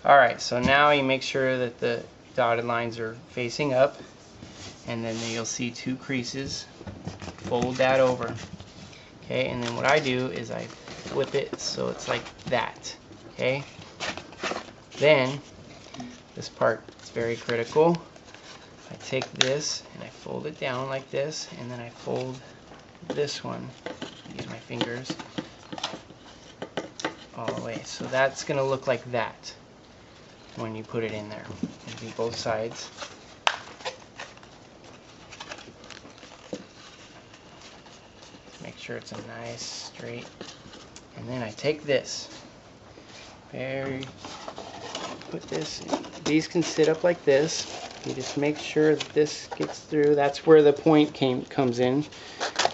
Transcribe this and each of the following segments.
Alright, so now you make sure that the dotted lines are facing up, and then you'll see 2 creases. Fold that over. Okay, and then what I do is I flip it so it's like that. Okay, then this part is very critical. I take this and I fold it down like this, and then I fold this one, use my fingers, all the way. So that's going to look like that when you put it in there. It'll be both sides. Make sure it's a nice straight. And then I take this, put this in. These can sit up like this. You just make sure that this gets through. That's where the point comes in.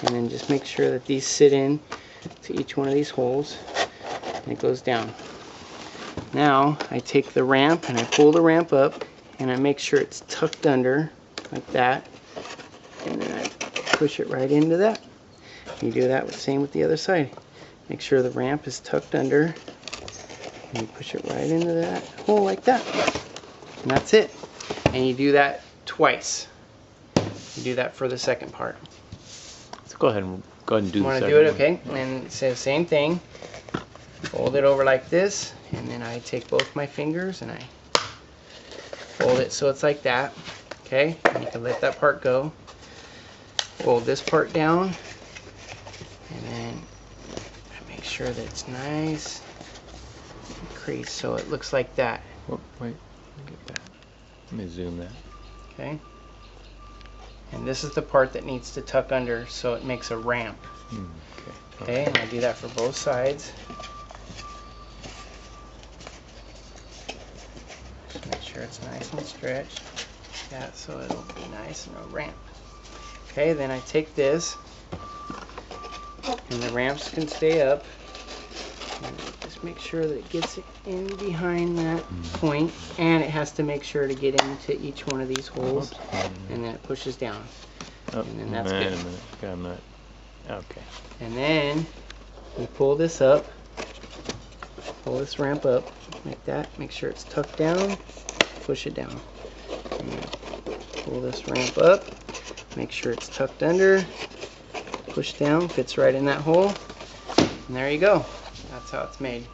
And then just make sure that these sit in to each one of these holes, and it goes down. Now I take the ramp and I pull the ramp up, and I make sure it's tucked under like that, and then I push it right into that. You do that same with the other side. Make sure the ramp is tucked under, and you push it right into that hole like that. And that's it. And you do that twice. You do that for the second part. Let's go ahead and do the second one. Want to do it? Okay. And say the same thing. Fold it over like this, and then I take both my fingers and I fold it so it's like that. Okay. And you can let that part go. Fold this part down, and then I make sure that it's nice and creased so it looks like that. Oh, wait, get that. Let me zoom that. Okay. And this is the part that needs to tuck under so it makes a ramp. Okay, and I do that for both sides. Just make sure it's nice and stretched. Yeah, so it'll be nice and a ramp. Okay, then I take this, and the ramps can stay up. And just make sure that it gets in behind that point, and it has to make sure to get into each one of these holes, and then it pushes down. Oh, and then that's wait good. a minute. Got a minute. Okay. And then we pull this up, pull this ramp up like that, make sure it's tucked down, push it down. And pull this ramp up, make sure it's tucked under, push down, fits right in that hole, and there you go. That's how it's made.